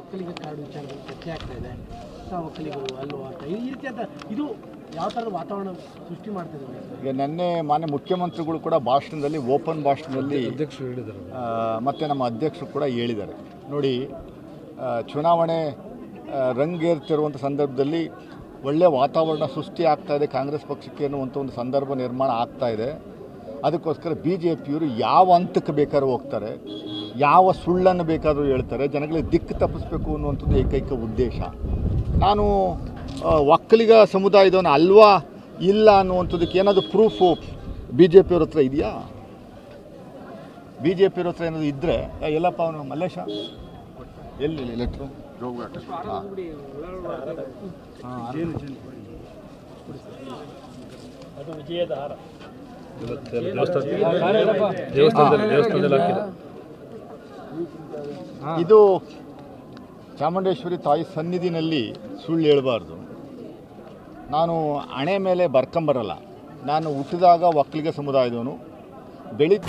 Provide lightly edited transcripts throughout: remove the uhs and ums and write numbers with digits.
Vokkaliga card ವಿಚಾರದಲ್ಲಿ ಚರ್ಚೆ ಆಗ್ತಾ ಇದೆ. ಒಕ್ಕಲಿಗರು ಅಲ್ವಾ ಅಂತ ಈ ರೀತಿಯಾದ ಇದು ಯಾವ ಥರದ ವಾತಾವರಣ ಸೃಷ್ಟಿ ಮಾಡ್ತಿದ್ದಾರೆ? ಈಗ ನಿನ್ನೆ ಮಾನ್ಯ ಮುಖ್ಯಮಂತ್ರಿಗಳು ಕೂಡ ಭಾಷಣದಲ್ಲಿ ಓಪನ್ ಭಾಷಣದಲ್ಲಿ ಅಧ್ಯಕ್ಷರು ಹೇಳಿದ್ದಾರೆ, ಮತ್ತು ನಮ್ಮ ಅಧ್ಯಕ್ಷರು ಕೂಡ ಹೇಳಿದ್ದಾರೆ. ನೋಡಿ, ಚುನಾವಣೆ ರಂಗೇರ್ತಿರುವಂಥ ಸಂದರ್ಭದಲ್ಲಿ ಒಳ್ಳೆಯ ವಾತಾವರಣ ಸೃಷ್ಟಿ ಆಗ್ತಾಯಿದೆ ಕಾಂಗ್ರೆಸ್ ಪಕ್ಷಕ್ಕೆ ಅನ್ನುವಂಥ ಒಂದು ಸಂದರ್ಭ ನಿರ್ಮಾಣ ಆಗ್ತಾಯಿದೆ. ಅದಕ್ಕೋಸ್ಕರ ಬಿ ಜೆ ಪಿಯವರು ಯಾವ ಹಂತಕ್ಕೆ ಬೇಕಾದ್ರೂ ಹೋಗ್ತಾರೆ, ಯಾವ ಸುಳ್ಳನ್ನು ಬೇಕಾದರೂ ಹೇಳ್ತಾರೆ, ಜನಗಳಿಗೆ ದಿಕ್ಕು ತಪ್ಪಿಸ್ಬೇಕು ಅನ್ನುವಂಥದ್ದು ಏಕೈಕ ಉದ್ದೇಶ. ನಾನು ಒಕ್ಕಲಿಗ ಸಮುದಾಯದವನು ಅಲ್ವಾ ಇಲ್ಲ ಅನ್ನುವಂಥದ್ದಕ್ಕೆ ಏನಾದರೂ ಪ್ರೂಫು ಬಿ ಜೆ ಪಿಯವ್ರ ಹತ್ರ ಇದೆಯಾ? ಬಿ ಜೆ ಪಿಯವ್ರ ಹತ್ರ ಏನಾದರೂ ಇದ್ದರೆ ಎಲ್ಲಪ್ಪ ಅವನು ಮಲ್ಲೇಶ ಎಲ್ಲಿ ಲೆಟ್ರು ಇದು ಚಾಮುಂಡೇಶ್ವರಿ ತಾಯಿ ಸನ್ನಿಧಿನಲ್ಲಿ ಸುಳ್ಳು ಹೇಳಬಾರ್ದು. ನಾನು ಹಣೆ ಮೇಲೆ ಬರ್ಕೊಂಬರಲ್ಲ. ನಾನು ಹುಟ್ಟಿದಾಗ ಒಕ್ಕಲಿಗ ಸಮುದಾಯದವನು.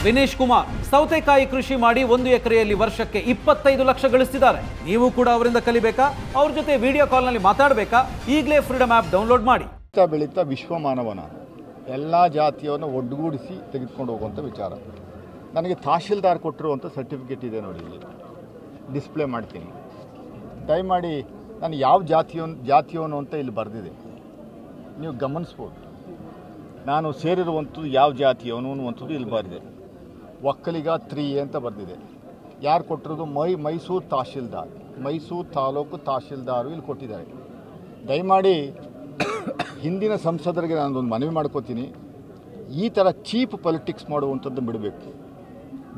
ವಿನೇಶ್ ಕುಮಾರ್ ಸೌತೆಕಾಯಿ ಕೃಷಿ ಮಾಡಿ 1 ಎಕರೆಯಲ್ಲಿ ವರ್ಷಕ್ಕೆ 25 ಲಕ್ಷ ಗಳಿಸ್ತಿದ್ದಾರೆ. ನೀವು ಕೂಡ ಅವರಿಂದ ಕಲಿಬೇಕಾ? ಅವ್ರ ಜೊತೆ ವಿಡಿಯೋ ಕಾಲ್ನಲ್ಲಿ ಮಾತಾಡಬೇಕಾ? ಈಗಲೇ ಫ್ರೀಡಮ್ ಆ್ಯಪ್ ಡೌನ್ಲೋಡ್ ಮಾಡಿ. ಬೆಳೀತಾ ವಿಶ್ವಮಾನವನ ಎಲ್ಲ ಜಾತಿಯನ್ನು ಒಡ್ಡುಗೂಡಿಸಿ ತೆಗೆದುಕೊಂಡು ಹೋಗುವಂಥ ವಿಚಾರ. ನನಗೆ ತಹಶೀಲ್ದಾರ್ ಕೊಟ್ಟಿರುವಂಥ ಸರ್ಟಿಫಿಕೇಟ್ ಇದೆ ನೋಡಿ, ಇಲ್ಲಿ ಡಿಸ್ಪ್ಲೇ ಮಾಡ್ತೀನಿ. ದಯಮಾಡಿ ನಾನು ಯಾವ ಜಾತಿಯವನು ಅಂತ ಇಲ್ಲಿ ಬರೆದಿದೆ, ನೀವು ಗಮನಿಸ್ಬೋದು. ನಾನು ಸೇರಿರುವಂಥದ್ದು ಯಾವ ಜಾತಿಯವನು ಅನ್ನುವಂಥದ್ದು ಇಲ್ಲಿ ಬರೆದಿದೆ. ಒಕ್ಕಲಿಗ 3A ಅಂತ ಬರೆದಿದೆ. ಯಾರು ಕೊಟ್ಟಿರೋದು? ಮೈಸೂರು ತಹಶೀಲ್ದಾರ್, ಮೈಸೂರು ತಾಲೂಕು ತಹಶೀಲ್ದಾರು ಇಲ್ಲಿ ಕೊಟ್ಟಿದ್ದಾರೆ. ದಯಮಾಡಿ ಹಿಂದಿನ ಸಂಸದರಿಗೆ ನಾನೊಂದು ಮನವಿ ಮಾಡ್ಕೋತೀನಿ, ಈ ಥರ ಚೀಪ್ ಪೊಲಿಟಿಕ್ಸ್ ಮಾಡುವಂಥದ್ದು ಬಿಡಬೇಕು.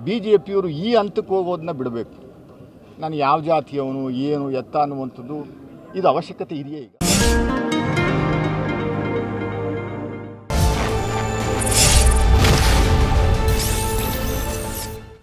ಬಿ ಜೆ ಪಿಯವರು ಈ ಹಂತಕ್ಕೆ ಹೋಗೋದನ್ನ ಬಿಡಬೇಕು. ನಾನು ಯಾವ ಜಾತಿಯವನು ಏನು ಎತ್ತ ಅನ್ನುವಂಥದ್ದು ಇದು ಅವಶ್ಯಕತೆ ಇದೆಯೇ ಈಗ?